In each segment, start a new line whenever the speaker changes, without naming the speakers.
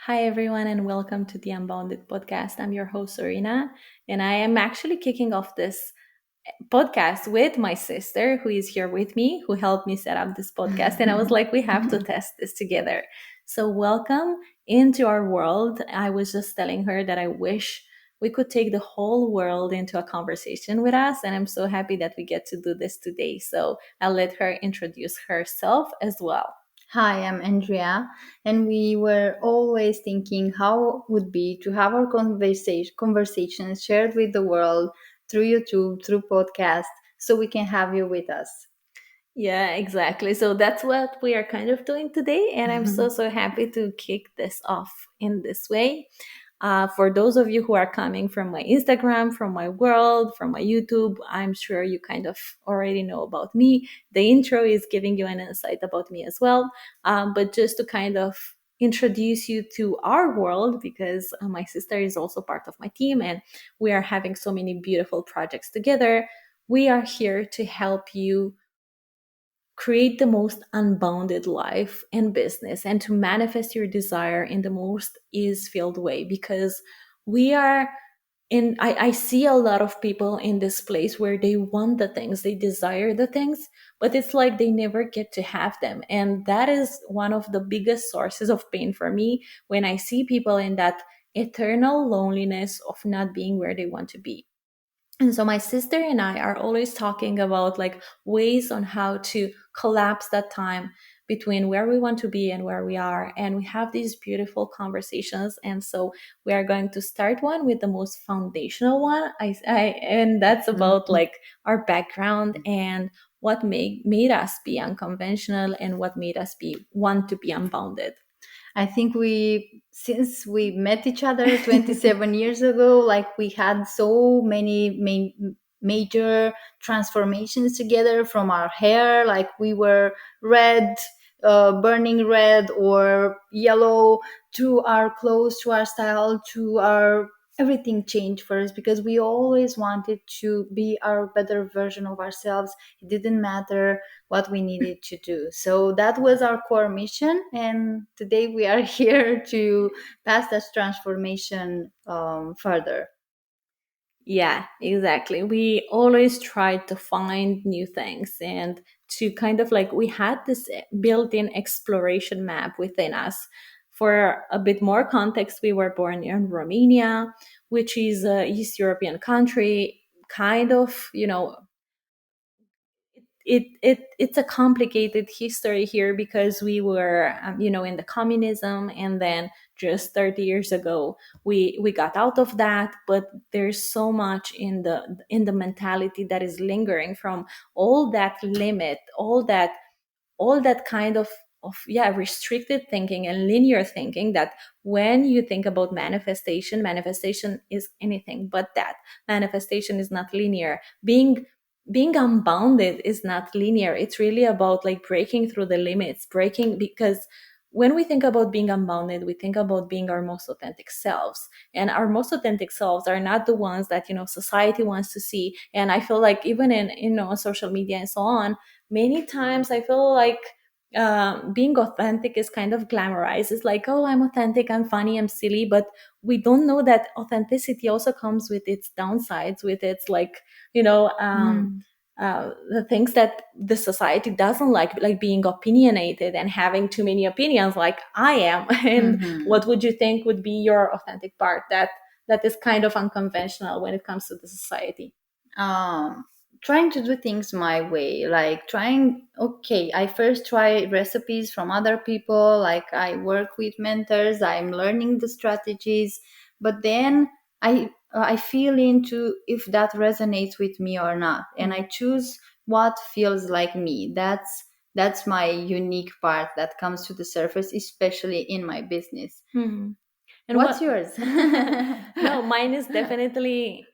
Hi, everyone, and welcome to the Unbounded podcast. I'm your host, Serena, and I am actually kicking off this podcast with my sister, who is here with me, who helped me set up this podcast. And I was like, we have to test this together. So, welcome into our world. I was just telling her that I wish we could take the whole world into a conversation with us. And I'm so happy that we get to do this today. So, I'll let her introduce herself as well.
Hi, I'm Andrea, and we were always thinking how it would be to have our conversations shared with the world through YouTube, through podcast, so we can have you with us.
Yeah, exactly. So that's what we are kind of doing today. And I'm so happy to kick this off in this way. For those of you who are coming from my Instagram, from my world, from my YouTube, I'm sure you kind of already know about me. The intro is giving you an insight about me as well. But just to kind of introduce you to our world, because my sister is also part of my team and we are having so many beautiful projects together. We are here to help you create the most unbounded life and business and to manifest your desire in the most ease filled way because we are in I see a lot of people in this place where they want the things, they desire the things, but it's like they never get to have them. And that is one of the biggest sources of pain for me when I see people in that eternal loneliness of not being where they want to be. And so my sister and I are always talking about like ways on how to collapse that time between where we want to be and where we are. And we have these beautiful conversations. And so we are going to start one with the most foundational one. And that's about like our background and what made us be unconventional and what made us be want to be unbounded.
I think since we met each other 27 years ago, like we had so many major transformations together from our hair, like we were red, burning red or yellow, to our clothes, to our style, to our everything changed for us because we always wanted to be our better version of ourselves. It didn't matter what we needed to do. So that was our core mission. And today we are here to pass that transformation further.
Yeah, exactly. We always tried to find new things and to kind of like we had this built in exploration map within us. For a bit more context, we were born in Romania, which is a East European country, kind of, it's a complicated history here because we were in the communism, and then just 30 years ago we got out of that, but there's so much in the mentality that is lingering from all that limit, all that kind of restricted thinking and linear thinking, that when you think about manifestation is anything but that. Manifestation is not linear. Being unbounded is not linear. It's really about like breaking through the limits, breaking, because when we think about being unbounded, we think about being our most authentic selves, and our most authentic selves are not the ones that society wants to see. And I feel like even in social media and so on, many times I feel like being authentic is kind of glamorized. It's like, oh, I'm authentic, I'm funny, I'm silly, but we don't know that authenticity also comes with its downsides, with its like you know
Mm.
the things that the society doesn't like being opinionated and having too many opinions like I am. And
Mhm.
what would you think would be your authentic part that is kind of unconventional when it comes to the society?
um Trying to do things my way, like trying, okay, I first try recipes from other people, like I work with mentors, I'm learning the strategies, but then I feel into if that resonates with me or not, and I choose what feels like me. That's my unique part that comes to the surface, especially in my business.
Hmm. And
What's
what?
yours?
No, mine is definitely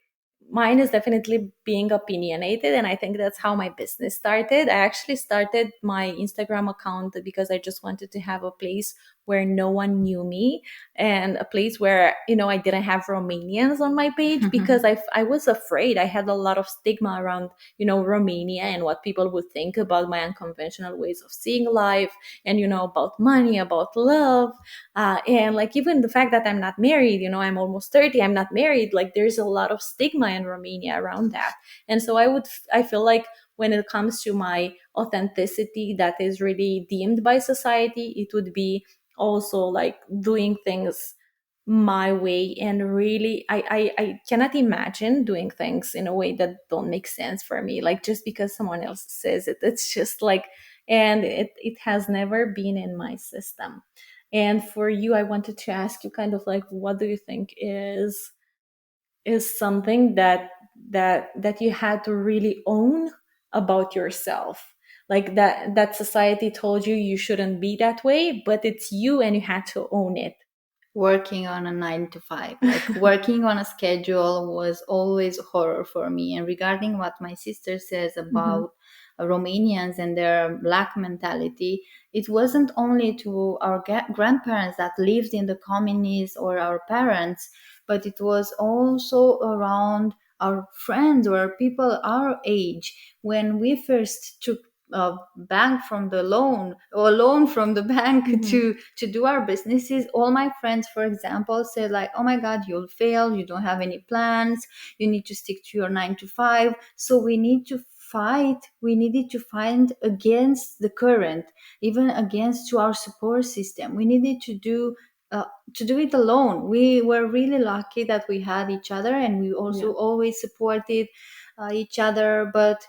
being opinionated, and I think that's how my business started. I actually started my Instagram account because I just wanted to have a place where no one knew me, and a place where, I didn't have Romanians on my page because I was afraid. I had a lot of stigma around, Romania and what people would think about my unconventional ways of seeing life, and, about money, about love. And like, even the fact that I'm not married, I'm almost 30, I'm not married, like there's a lot of stigma in Romania around that. And so I feel like when it comes to my authenticity that is really deemed by society, it would be also like doing things my way. And really, I cannot imagine doing things in a way that don't make sense for me, like just because someone else says it. It's just like, and it has never been in my system. And for you, I wanted to ask you kind of like, what do you think is something that you had to really own about yourself, like that society told you you shouldn't be that way, but it's you and you had to own it.
Working on a 9 to 5, like working on a schedule, was always horror for me. And regarding what my sister says
Hmm.
about Romanians and their black mentality, it wasn't only to our grandparents that lived in the communities or our parents, but it was also around our friends or people our age. When we first took bank from the loan or loan from the bank
Hmm.
to do our businesses, all my friends, for example, said like, oh my god, you'll fail, you don't have any plans, you need to stick to your 9 to 5. So we needed to find against the current, even against to our support system. We needed uh, to do it alone. We were really lucky that we had each other, and we
Yeah.
also always supported each other. But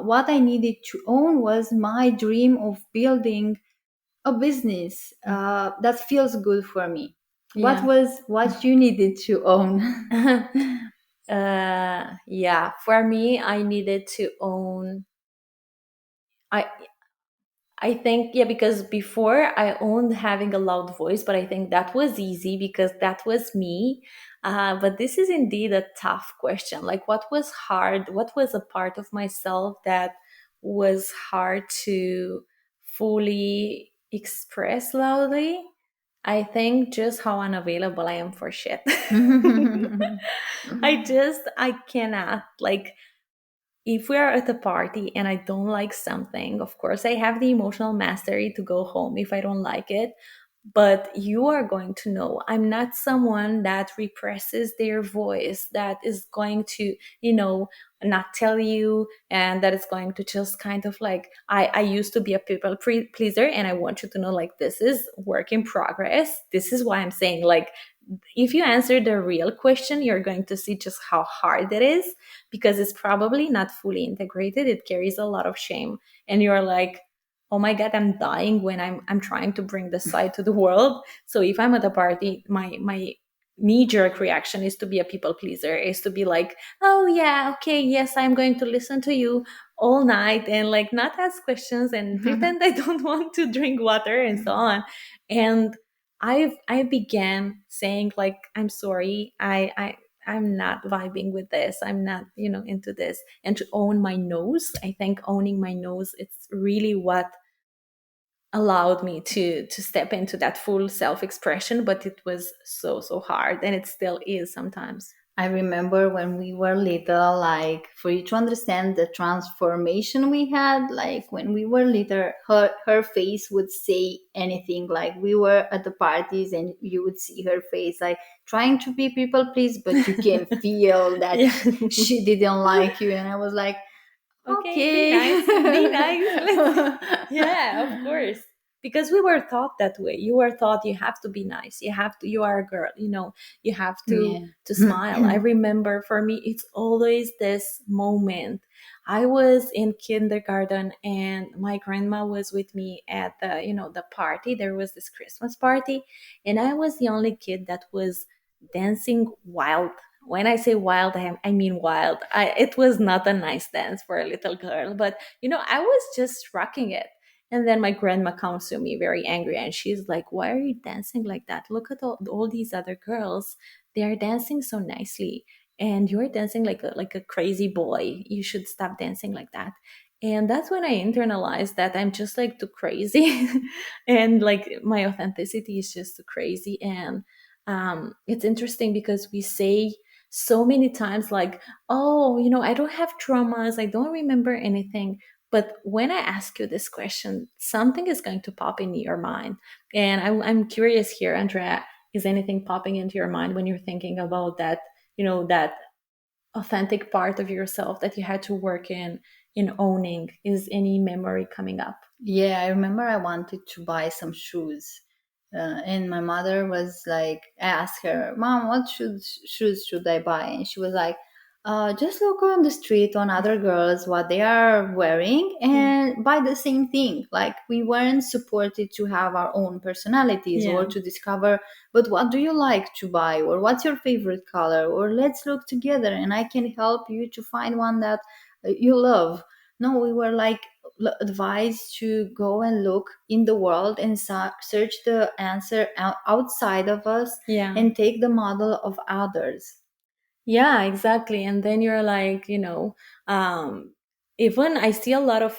what I needed to own was my dream of building a business that feels good for me. What
Yeah.
was what you needed to own?
Yeah, for me, I needed to own. I think, yeah, because before I owned having a loud voice, but I think that was easy because that was me. But this is indeed a tough question. Like, what was hard? What was a part of myself that was hard to fully express loudly? I think just how unavailable I am for shit. I cannot, like, if we are at a party and I don't like something, of course, I have the emotional mastery to go home if I don't like it. But you are going to know I'm not someone that represses their voice, that is going to, not tell you, and that is going to just kind of like, I used to be a people pleaser, and I want you to know, like, this is work in progress. This is why I'm saying, like, if you answer the real question, you're going to see just how hard it is because it's probably not fully integrated. It carries a lot of shame. And you're like, oh my God, I'm dying when I'm trying to bring this side to the world. So if I'm at a party, my knee-jerk reaction is to be a people pleaser, is to be like, oh yeah, okay, yes, I'm going to listen to you all night and like not ask questions and pretend I don't want to drink water and so on. And I began saying like, I'm sorry, I'm not vibing with this. I'm not, into this. And to own my nose, I think owning my nose, it's really what allowed me to step into that full self-expression. But it was so hard, and it still is sometimes.
I remember when we were little, like for you to understand the transformation we had, like when we were little, her face would say anything. Like we were at the parties and you would see her face, like trying to be people please, but you can feel that
Yeah.
she didn't like you. And I was like,
Okay, be
okay.
nice, be nice. Let's, yeah, of course. Because we were taught that way. You were taught you have to be nice. You have to, you are a girl, you have
Yeah.
to smile. I remember for me it's always this moment. I was in kindergarten and my grandma was with me at the party. There was this Christmas party, and I was the only kid that was dancing wild. When I say wild, I mean wild. It was not a nice dance for a little girl, but I was just rocking it. And then my grandma comes to me very angry and she's like, why are you dancing like that? Look at all these other girls. They are dancing so nicely. And you're dancing like a crazy boy. You should stop dancing like that. And that's when I internalized that I'm just like too crazy and like my authenticity is just too crazy. And it's interesting because we say so many times, like, oh, I don't have traumas, I don't remember anything. But when I ask you this question, something is going to pop in your mind. And I'm curious here, Andrea, is anything popping into your mind when you're thinking about that, that authentic part of yourself that you had to work in owning? Is any memory coming up?
Yeah, I remember I wanted to buy some shoes. And my mother was like, I asked her, Mom, what shoes should I buy? And she was like, just look on the street on other girls, what they are wearing,
Yeah.
and buy the same thing. Like, we weren't supported to have our own personalities or
Yeah.
to discover, but what do you like to buy? Or what's your favorite color? Or let's look together and I can help you to find one that you love. No, we were like advised to go and look in the world and search the answer outside of us
Yeah.
and take the model of others.
Yeah, exactly. And then you're like, even I see a lot of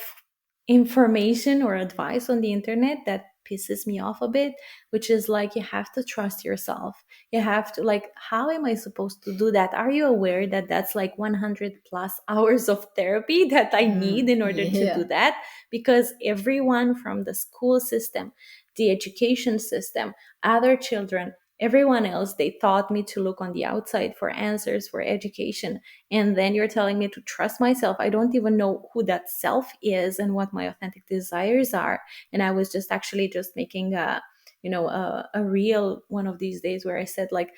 information or advice on the internet that pisses me off a bit, which is like, you have to trust yourself. You have to, like, how am I supposed to do that? Are you aware that that's like 100 plus hours of therapy that I need in order to do
Yeah.
that? Because everyone from the school system, the education system, other children, everyone else, they taught me to look on the outside for answers, for education. And then you're telling me to trust myself. I don't even know who that self is and what my authentic desires are. And I was just actually just making a real one of these days where I said, like,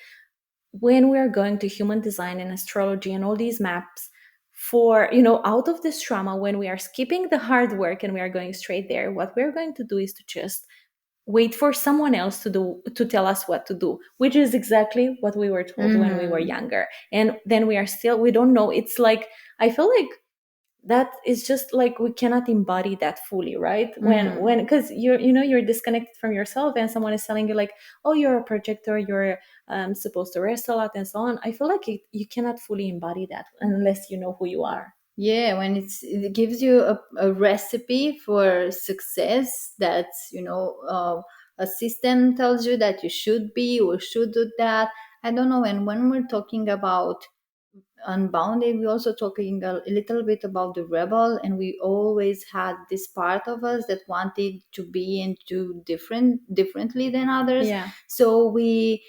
when we're going to human design and astrology and all these maps, for out of this trauma, when we are skipping the hard work and we are going straight there, what we're going to do is to just wait for someone else to tell us what to do, which is exactly what we were told when we were
Hmm.
younger. And then we don't know. It's like, I feel like that is just like, we cannot embody that fully, right? When
Hmm.
because you're disconnected from yourself and someone is telling you, like, oh, you're a projector, you're supposed to rest a lot and so on. I feel like you cannot fully embody that unless you know who you are.
Yeah, when it gives you a recipe for success, that's, a system tells you that you should be or should do that. I don't know. And when we're talking about Unbounded, we also talking a little bit about the rebel, and we always had this part of us that wanted to be and do differently than others.
Yeah.
So we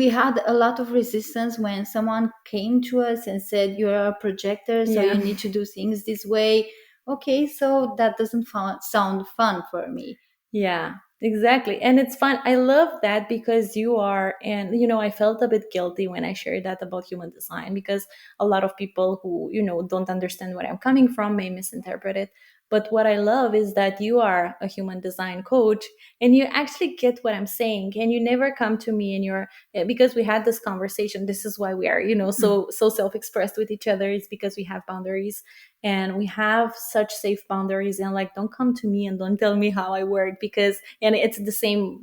had a lot of resistance when someone came to us and said, you're a projector, so
Yeah.
you need to do things this way. Okay, so that doesn't sound fun for me.
Yeah, exactly. And it's fun. I love that because you are, and I felt a bit guilty when I shared that about human design, because a lot of people who, don't understand where I'm coming from may misinterpret it. But what I love is that you are a human design coach and you actually get what I'm saying. And you never come to me and because we had this conversation. This is why we are, so self-expressed with each other. It's because we have boundaries and we have such safe boundaries, and like, don't come to me and don't tell me how I work, because and it's the same,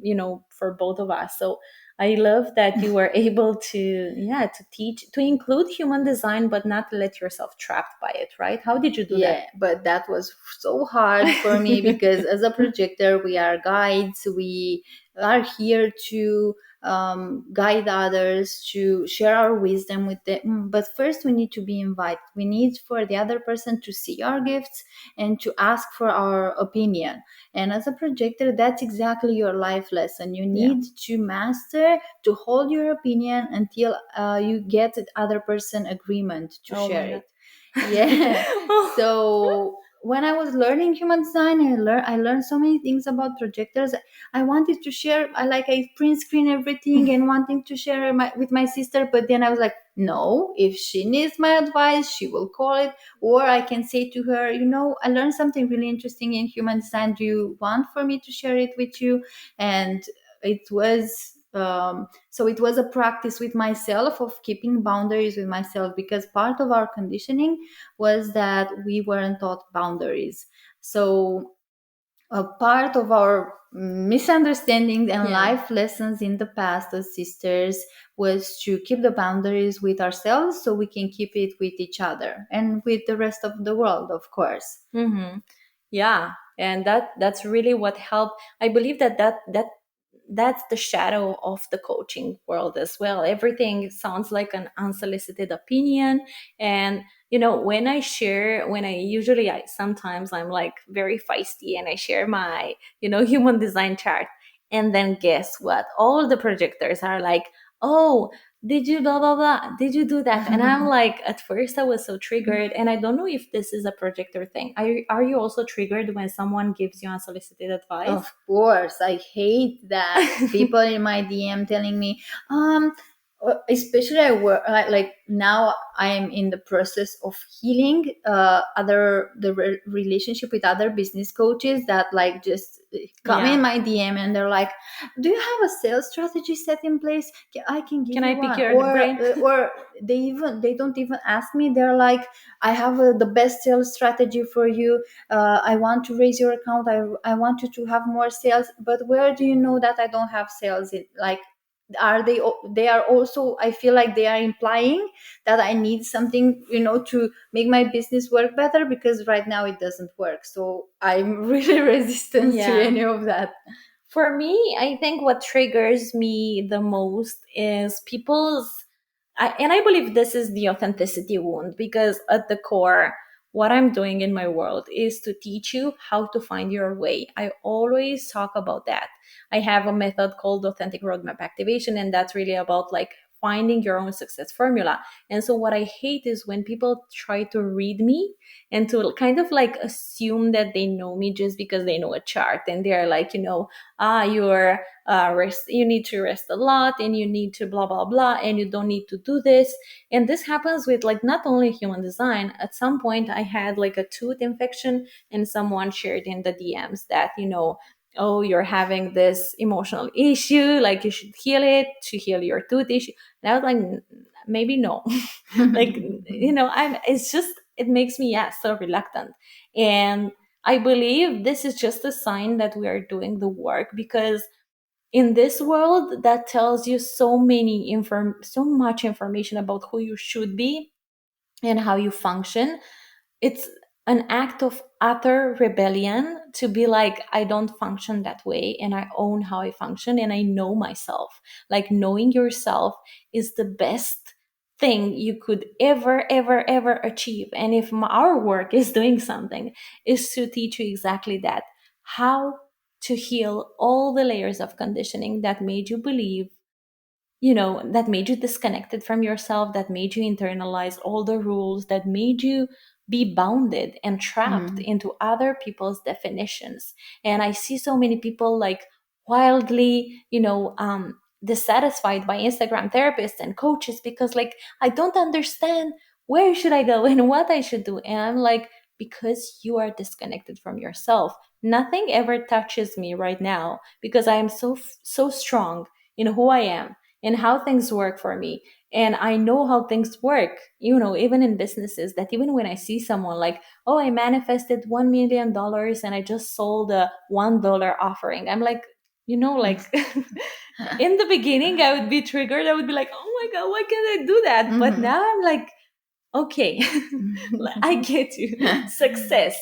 for both of us. So I love that you were able to, yeah, to teach, to include human design, but not let yourself trapped by it, right? How did you do that?
Yeah, but that was so hard for me because as a projector, we are guides. We are here to guide others, to share our wisdom with them. But first, we need to be invited. We need for the other person to see our gifts and to ask for our opinion. And as a projector, that's exactly your life lesson. You
Yeah.
need to master to hold your opinion until you get the other person agreement to
Oh my
share
god.
it. Yeah.
Oh.
So when I was learning human design, I learned so many things about projectors. I wanted to share. I print screen everything and wanting to share with my sister. But then I was like, no. If she needs my advice, she will call it, or I can say to her, I learned something really interesting in human design. Do you want for me to share it with you? And it was. So it was a practice with myself of keeping boundaries with myself, because part of our conditioning was that we weren't taught boundaries. So a part of our misunderstandings and
Yeah.
life lessons in the past as sisters was to keep the boundaries with ourselves so we can keep it with each other and with the rest of the world, of course.
Mm-hmm. Yeah, and that's really what helped. I believe that's the shadow of the coaching world as well. Everything sounds like an unsolicited opinion, and when I share, when I usually, I sometimes I'm like very feisty, and I share my human design chart, and then guess what? All the projectors are like, oh, did you blah blah blah, did you do that? And I'm like, at first I was so triggered, and I don't know if this is a projector thing. Are you also triggered when someone gives you unsolicited advice?
Of course, I hate that people in my DM telling me, especially I work like now I am in the process of healing relationship with other business coaches that like just come in
Yeah.
my DM and they're like, "Do you have a sales strategy set in place? I can give
Can I
you
pick
one."
your
Or
brain?
they don't even ask me. They're like, "I have the best sales strategy for you. I want to raise your account. I want you to have more sales, but where do you know that I don't have sales?" Like, are they are also, I feel like they are implying that I need something, to make my business work better, because right now it doesn't work. So I'm really resistant to
Yeah.
any of that.
For me, I think what triggers me the most is people's, and I believe this is the authenticity wound, because at the core, what I'm doing in my world is to teach you how to find your way. I always talk about that. I have a method called authentic roadmap activation, and that's really about like finding your own success formula. And so, what I hate is when people try to read me and to kind of like assume that they know me just because they know a chart, and they're like, you're rest, you need to rest a lot, and you need to blah blah blah, and you don't need to do this. And this happens with like not only human design. At some point I had like a tooth infection, and someone shared in the DMs that, oh, you're having this emotional issue, like you should heal it to heal your tooth issue. And I was like, maybe no." Like, I'm it's just, it makes me, yeah, so reluctant. And I believe this is just a sign that we are doing the work, because in this world that tells you so much information about who you should be and how you function, it's an act of utter rebellion to be like, I don't function that way, and I own how I function, and I know myself. Like, knowing yourself is the best thing you could ever achieve. And if our work is doing something, is to teach you exactly that, how to heal all the layers of conditioning that made you believe, that made you disconnected from yourself, that made you internalize all the rules, that made you be bounded and trapped
Mhm.
into other people's definitions. And I see so many people like wildly, dissatisfied by Instagram therapists and coaches, because like, I don't understand where should I go and what I should do. And I'm like, because you are disconnected from yourself. Nothing ever touches me right now, because I am so strong in who I am and how things work for me. And I know how things work, even in businesses, that even when I see someone like, oh, I manifested $1 million and I just sold a $1 offering, I'm like, like in the beginning, I would be triggered. I would be like, oh my God, why can't I do that? But
Mhm.
now I'm like, okay, I get you. Success.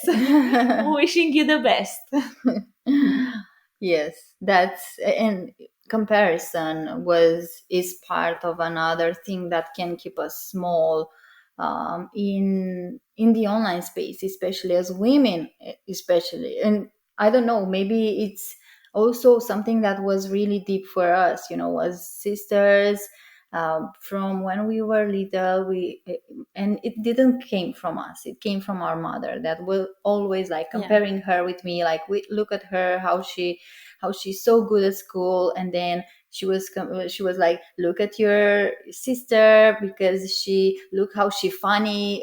Wishing you the best.
Yes, that's, and comparison was is part of another thing that can keep us small, in the online space, especially as women, especially. And I don't know, maybe it's also something that was really deep for us, as sisters. From when we were little, and it didn't came from us, it came from our mother, that will always like
Yeah.
comparing her with me, like, we look at her, how she's so good at school, and then she was like, look at your sister, because she look how funny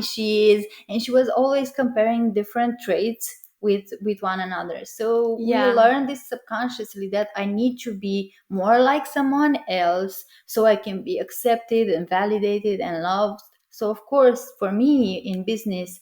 she is, and she was always comparing different traits with one another. So we
Yeah.
learn this subconsciously, that I need to be more like someone else so I can be accepted and validated and loved. So of course, for me in business,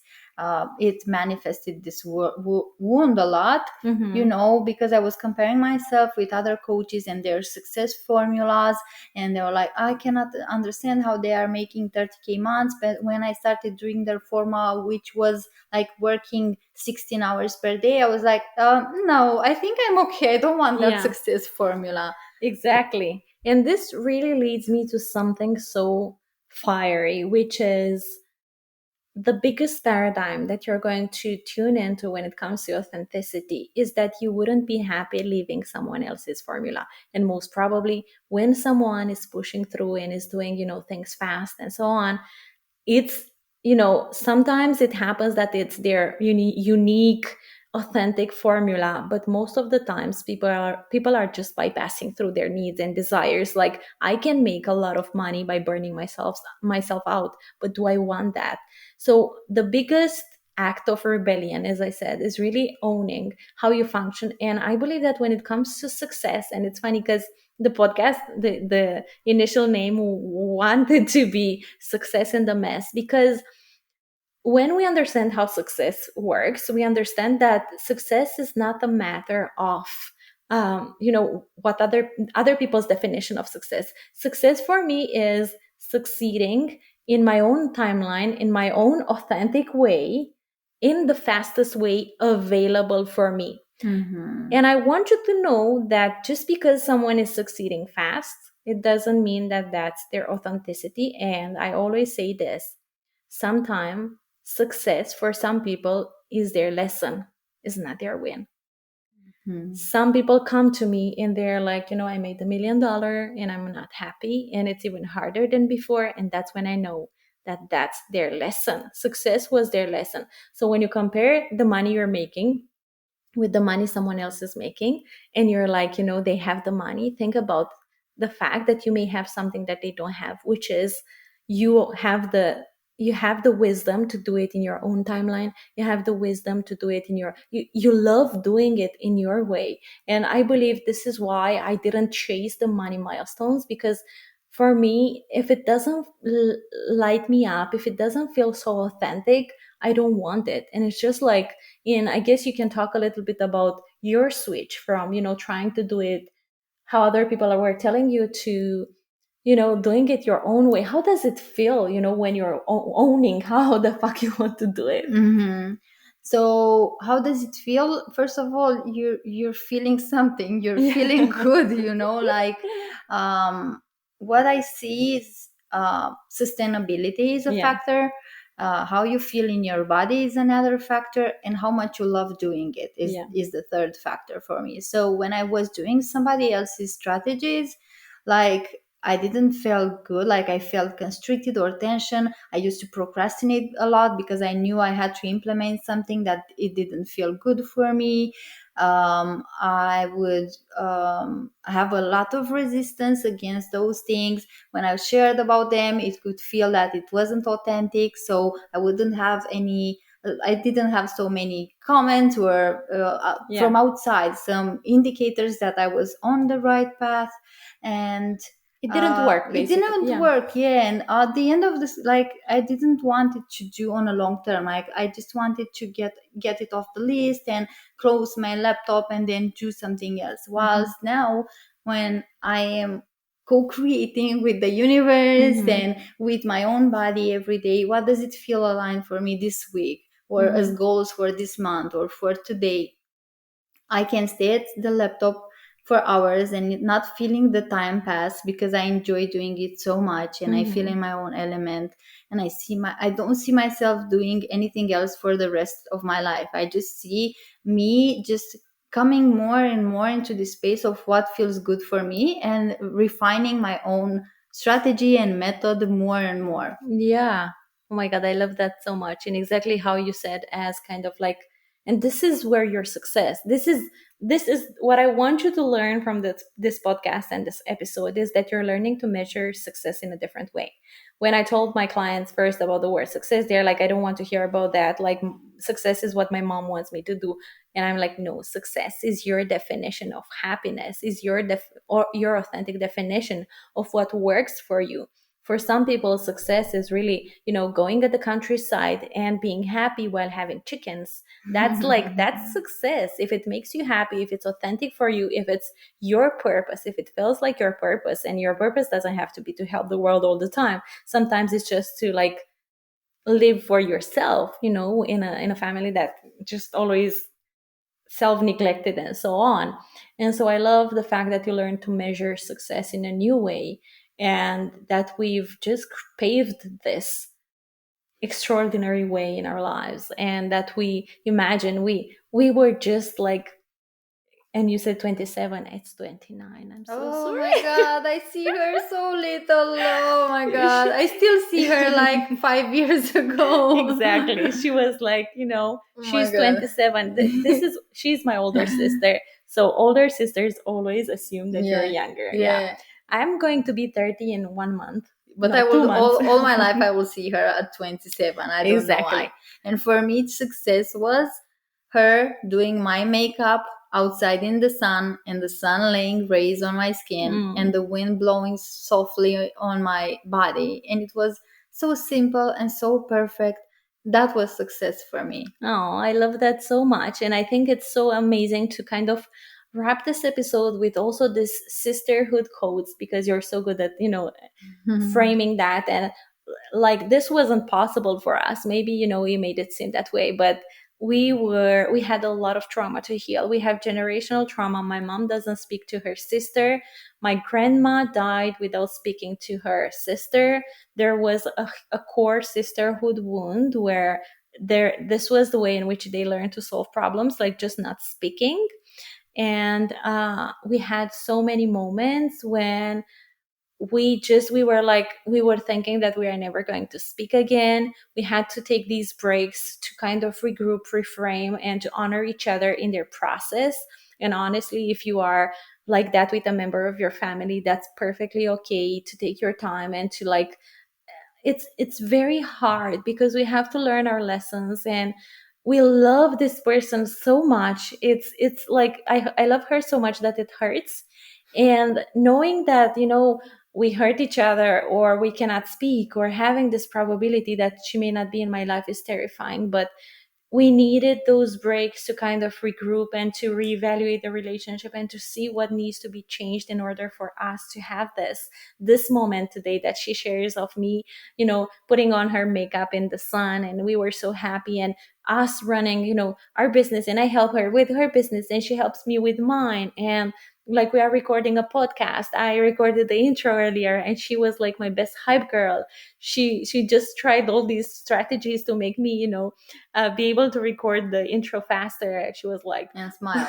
it manifested this wound a lot,
Mm-hmm.
because I was comparing myself with other coaches and their success formulas, and they were like, I cannot understand how they are making 30K months. But when I started doing their formula, which was like working 16 hours per day, I was like, no, I think I'm okay. I don't want that
Yeah,
success formula.
exactly. And this really leads me to something so fiery, which is the biggest paradigm that you're going to tune into when it comes to authenticity is that you wouldn't be happy leaving someone else's formula. And most probably, when someone is pushing through and is doing, things fast and so on, it's sometimes it happens that it's their unique authentic formula, but most of the times people are just bypassing through their needs and desires. Like, I can make a lot of money by burning myself out, but do I want that? So the biggest act of rebellion, as I said, is really owning how you function. And I believe that when it comes to success, and it's funny because the podcast, the initial name wanted to be Success in the Mess, because when we understand how success works, we understand that success is not a matter of what other people's definition of success. Success for me is succeeding in my own timeline, in my own authentic way, in the fastest way available for me.
Mm-hmm.
And I want you to know that just because someone is succeeding fast, it doesn't mean that that's their authenticity. And I always say this: sometimes success for some people is their lesson, is not their win. Some people come to me and they're like, I made $1 million and I'm not happy, and it's even harder than before. And that's when I know that that's their lesson. Success was their lesson. So when you compare the money you're making with the money someone else is making, and you're like, they have the money, think about the fact that you may have something that they don't have, which is you have the you have the wisdom to do it in your own timeline. You have the wisdom to do it in you love doing it in your way. And I believe this is why I didn't chase the money milestones, because for me, if it doesn't light me up, if it doesn't feel so authentic, I don't want it. And it's just like, and I guess you can talk a little bit about your switch from, trying to do it how other people were telling you to, doing it your own way. How does it feel, when you're owning how the fuck you want to do it?
Mm-hmm. So how does it feel? First of all, you're feeling something. You're feeling
Yeah.
good. Like um, what I see is sustainability is a
Yeah.
factor. How you feel in your body is another factor, and how much you love doing it is
Yeah.
is the third factor for me. So when I was doing somebody else's strategies, like I didn't feel good, like I felt constricted or tension. I used to procrastinate a lot because I knew I had to implement something that it didn't feel good for me. I would have a lot of resistance against those things. When I shared about them, it could feel that it wasn't authentic, so I wouldn't have any. I didn't have so many comments or
Yeah.
from outside some indicators that I was on the right path, and
It didn't work,
it
basically.
didn't
Yeah.
work. Yeah, and at the end of this, like I didn't want it to do on a long term. Like I just wanted to get it off the list and close my laptop and then do something else.
Hmm.
Whilst now, when I am co-creating with the universe
Hmm.
and with my own body every day, what does it feel aligned for me this week, or as
Hmm.
goals for this month or for today? I can stay at the laptop for hours and not feeling the time pass because I enjoy doing it so much and I feel
Hmm.
in my own element, and I don't see myself doing anything else for the rest of my life. I just see me just coming more and more into the space of what feels good for me and refining my own strategy and method more and more.
Yeah. Oh my God, I love that so much. And exactly how you said, as kind of like, and this is where your success, this is what I want you to learn from this podcast and this episode, is that you're learning to measure success in a different way. When I told my clients first about the word success, they're like, I don't want to hear about that. Like, success is what my mom wants me to do. And I'm like, no, success is your definition of happiness, is your or your authentic definition of what works for you. For some people, success is really, going at the countryside and being happy while having chickens. That's success. If it makes you happy, if it's authentic for you, if it's your purpose, if it feels like your purpose, and your purpose doesn't have to be to help the world all the time. Sometimes it's just to like live for yourself, in a family that just always self-neglected and so on. And so I love the fact that you learn to measure success in a new way, and that we've just paved this extraordinary way in our lives, and that we imagine we were just like, and you said 27, it's 29. I'm so
Oh
sorry.
my god, I see her so little. Oh my god, I still see her like 5 years ago.
Exactly. She was like,
Oh my
she's
god.
27. She's my older sister. So older sisters always assume that you're
Yeah,
younger. Yeah.
yeah.
I'm going to be 30 in 1 month.
But I
No, two
will
months.
all my life I will see her at 27. I don't know
Exactly.
why. And for me, success was her doing my makeup outside in the sun, and the sun laying rays on my skin, and
Mm.
the wind blowing softly on my body. And it was so simple and so perfect. That was success for me.
Oh, I love that so much. And I think it's so amazing to kind of wrap this episode with also this sisterhood codes, because you're so good at, framing that. And like, this wasn't possible for us. Maybe, we made it seem that way, but we had a lot of trauma to heal. We have generational trauma. My mom doesn't speak to her sister. My grandma died without speaking to her sister. There was a core sisterhood wound where this was the way in which they learned to solve problems, like just not speaking. And we had so many moments when we were thinking that we are never going to speak again. We had to take these breaks to kind of regroup, reframe, and to honor each other in their process. And honestly, if you are like that with a member of your family, that's perfectly okay to take your time and to like, it's very hard because we have to learn our lessons, and we love this person so much. It's like I love her so much that it hurts. And knowing that, we hurt each other, or we cannot speak, or having this probability that she may not be in my life is terrifying. But we needed those breaks to kind of regroup and to reevaluate the relationship and to see what needs to be changed in order for us to have this moment today that she shares of me, putting on her makeup in the sun, and we were so happy, and us running, our business, and I help her with her business and she helps me with mine. And like, we are recording a podcast. I recorded the intro earlier, and she was like my best hype girl. She just tried all these strategies to make me, be able to record the intro faster. She was like,
And smile.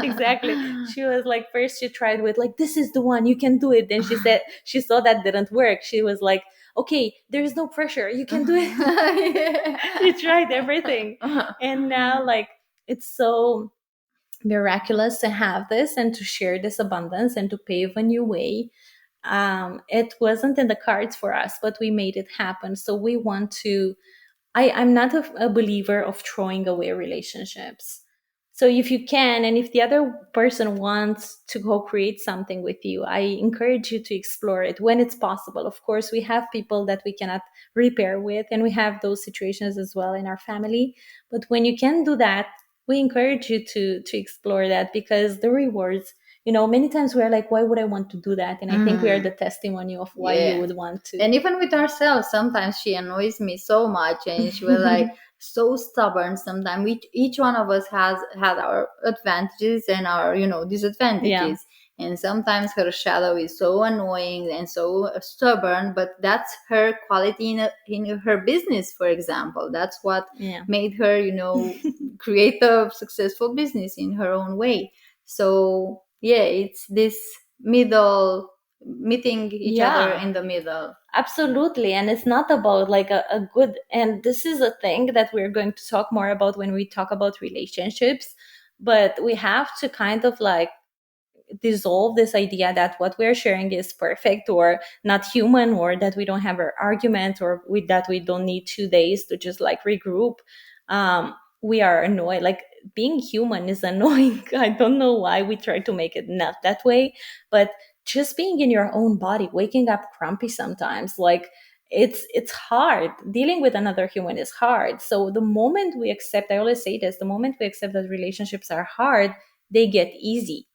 exactly. She was like, first she tried with like, this is the one, you can do it. Then she said she saw that didn't work. She was like, okay, there's no pressure, you can do it. She tried everything. And now, like, it's so miraculous to have this and to share this abundance and to pave a new way. It wasn't in the cards for us, but we made it happen. So we want to, I'm not a believer of throwing away relationships. So if you can, and if the other person wants to go create something with you, I encourage you to explore it when it's possible. Of course, we have people that we cannot repair with, and we have those situations as well in our family. But when you can do that, we encourage you to explore that, because the rewards, many times we're like, why would I want to do that? And I think we are the testimony of why you
Yeah.
would want to.
And even with ourselves, sometimes she annoys me so much, and she was like so stubborn. Sometimes each one of us has had our advantages and our
Yeah.
disadvantages. And sometimes her shadow is so annoying and so stubborn, but that's her quality in her business, for example. That's what
Yeah.
made her create a successful business in her own way. So yeah, it's this middle, meeting each other
Yeah.
in the middle.
Absolutely. And it's not about like a good, and this is a thing that we're going to talk more about when we talk about relationships. But we have to kind of like dissolve this idea that what we're sharing is perfect or not human, or that we don't have an argument, or with that we don't need 2 days to just like regroup. We are annoyed. Like, being human is annoying. I don't know why we try to make it not that way, but just being in your own body, waking up grumpy sometimes, like it's hard. Dealing with another human is hard. So the moment we accept, I always say this, the moment we accept that relationships are hard, they get easy.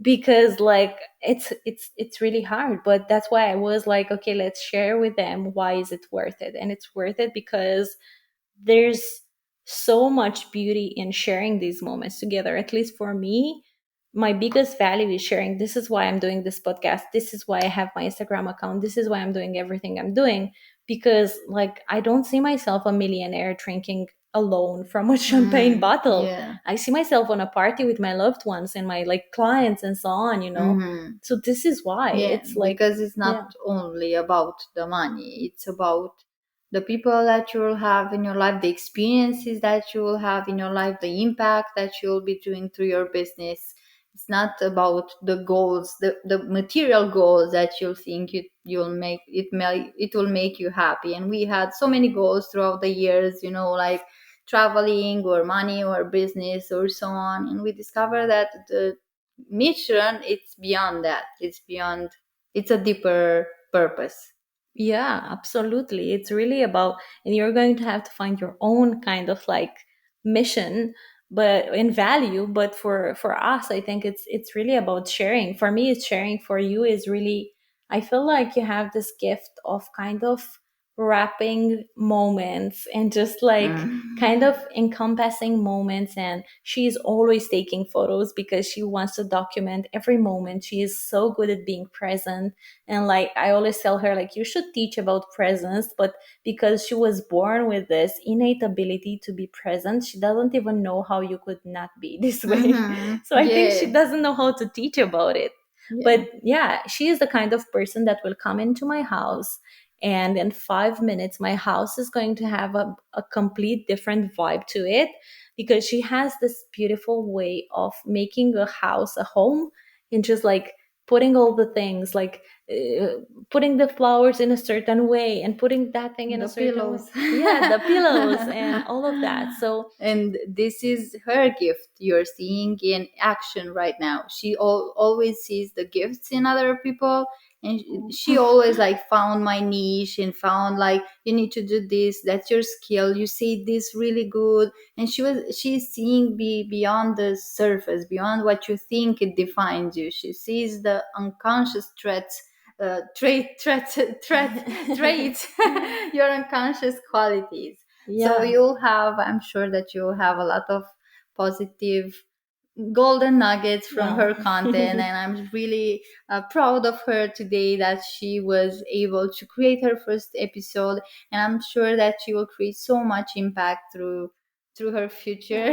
Because like it's really hard, but that's why I was like, okay, let's share with them why is it worth it. And it's worth it because there's so much beauty in sharing these moments together. At least for me, my biggest value is sharing. This is why I'm doing this podcast. This is why I have my Instagram account. This is why I'm doing everything I'm doing. Because like I don't see myself a millionaire drinking alone from a champagne bottle.
Yeah.
I see myself on a party with my loved ones and my like clients and so on, you know. So this is why
Yeah,
it's like,
because it's
yeah.
not only about the money, it's about the people that you will have in your life, the experiences that you will have in your life, the impact that you will be doing through your business. It's not about the goals, the material goals that you'll think you'll make it will make you happy. And we had so many goals throughout the years, like traveling or money or business or so on. And we discovered that the mission, it's beyond that, it's a deeper purpose.
Yeah, absolutely. It's really about, and you're going to have to find your own kind of like mission, but in value. But for us, I think it's really about sharing. For me, it's sharing. For you is really, I feel like you have this gift of kind of wrapping moments and just like kind
Mm.
of encompassing moments. And she's always taking photos because she wants to document every moment. She is so good at being present. And like I always tell her, like, you should teach about presence, but because she was born with this innate ability to be present, she doesn't even know how you could not be this way. So I think she
Yeah.
doesn't know how to teach about it. But
Yeah.
yeah, she is the kind of person that will come into my house, and in 5 minutes my house is going to have a complete different vibe to it, because she has this beautiful way of making a house a home, and just like putting all the things like uh, putting the flowers in a certain way and putting that thing in a
The
certain way.
pillows.
Yeah, the pillows and all of that. So
And this is her gift you're seeing in action right now. She always sees the gifts in other people, and she always like found my niche and found like, you need to do this, that's your skill, you say this really good. And she's seeing beyond the surface, beyond what you think it defines you. She sees the unconscious traits, your unconscious qualities. So
yeah.
you'll have, I'm sure that you'll have a lot of positive golden nuggets from
No.
her content. And I'm really proud of her today that she was able to create her first episode. And I'm sure that she will create so much impact through her future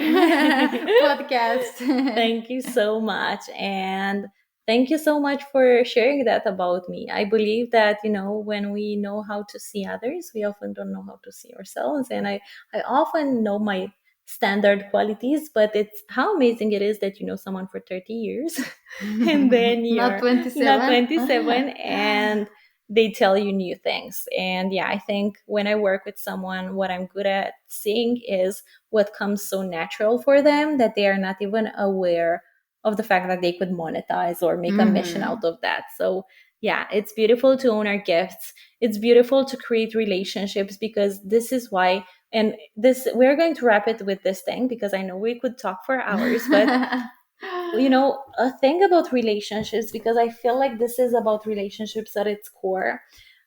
podcast.
Thank you so much. And thank you so much for sharing that about me. I believe that, when we know how to see others, we often don't know how to see ourselves. And I often know my standard qualities, but it's how amazing it is that you know someone for 30 years and then
Not
you're not
27.
27 and they tell you new things. And yeah, I think when I work with someone, what I'm good at seeing is what comes so natural for them that they are not even aware of the fact that they could monetize or make a mission
Mhm.
out of that. So yeah, it's beautiful to own our gifts. It's beautiful to create relationships, because this is why, and this, we're going to wrap it with this thing because I know we could talk for hours, but a thing about relationships, because I feel like this is about relationships at its core.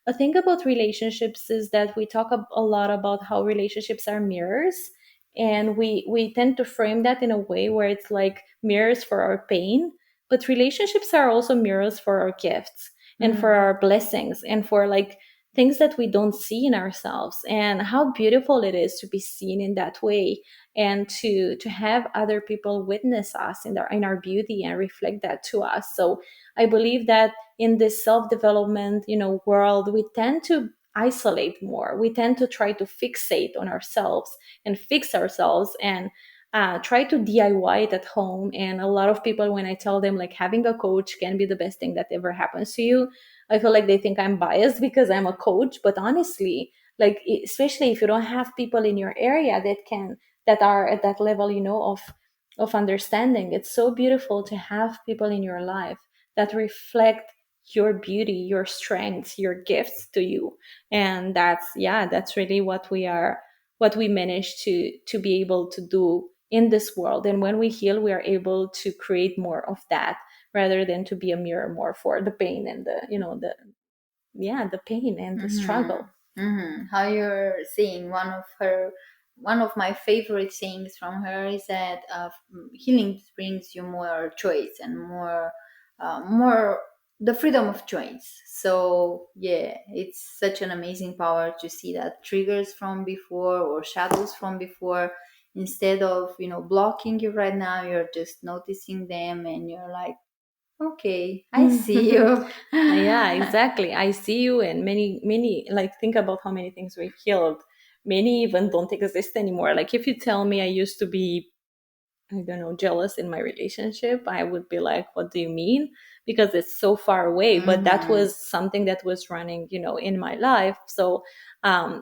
A thing about relationships is that we talk a lot about how relationships are mirrors, and we tend to frame that in a way where it's like mirrors for our pain, but relationships are also mirrors for our gifts and for
Mm.
our blessings and for like things that we don't see in ourselves, and how beautiful it is to be seen in that way, and to have other people witness us in our beauty and reflect that to us. So I believe that in this self-development world, we tend to isolate more. We tend to try to fixate on ourselves and fix ourselves, and try to DIY it at home. And a lot of people, when I tell them like having a coach can be the best thing that ever happens to you, I feel like they think I'm biased because I'm a coach. But honestly, like especially if you don't have people in your area that are at that level of understanding, it's so beautiful to have people in your life that reflect your beauty, your strengths, your gifts to you. And that's, yeah, that's really what we are, what we manage to be able to do in this world. And when we heal, we are able to create more of that, rather than to be a mirror more for the pain and the, the, yeah, the pain and the struggle.
How you're saying, one of my favorite things from her is that healing brings you more choice and more the freedom of choice. So yeah, it's such an amazing power to see that triggers from before or shadows from before, instead of blocking you right now, you're just noticing them and you're like, okay, I see you.
Yeah, exactly. I see you. And many, like, think about how many things we've healed. Many even don't exist anymore. Like, if you tell me I used to be, I don't know, jealous in my relationship, I would be like, what do you mean? Because it's so far away. But that
Mhm.
was something that was running, in my life. So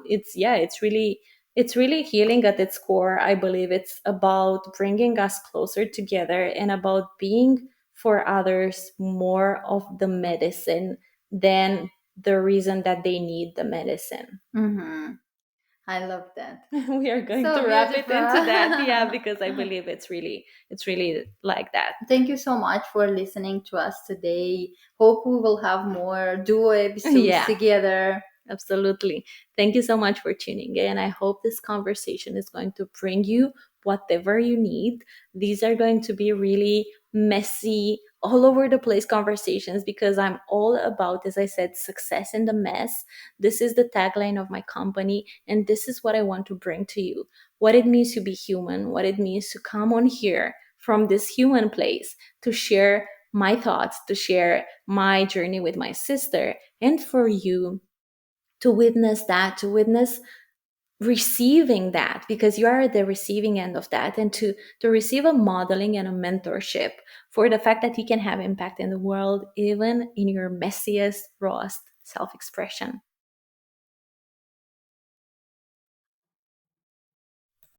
it's, yeah, it's really healing at its core. I believe it's about bringing us closer together and about being for others more of the medicine than the reason that they need the medicine.
Mm-hmm. I love that.
We are going to
So
wrap it
beautiful.
into that, yeah, because I believe it's really like that.
Thank you so much for listening to us today. Hope we will have more duo episodes
Yeah,
together.
absolutely. Thank you so much for tuning in. I hope this conversation is going to bring you whatever you need. These are going to be really messy, all over the place conversations, because I'm all about, as I said, success in the mess. This is the tagline of my company, and this is what I want to bring to you: what it means to be human, what it means to come on here from this human place to share my thoughts, to share my journey with my sister, and for you to witness that, to witness receiving that, because you are at the receiving end of that, and to receive a modeling and a mentorship for the fact that you can have impact in the world, even in your messiest, rawest self-expression.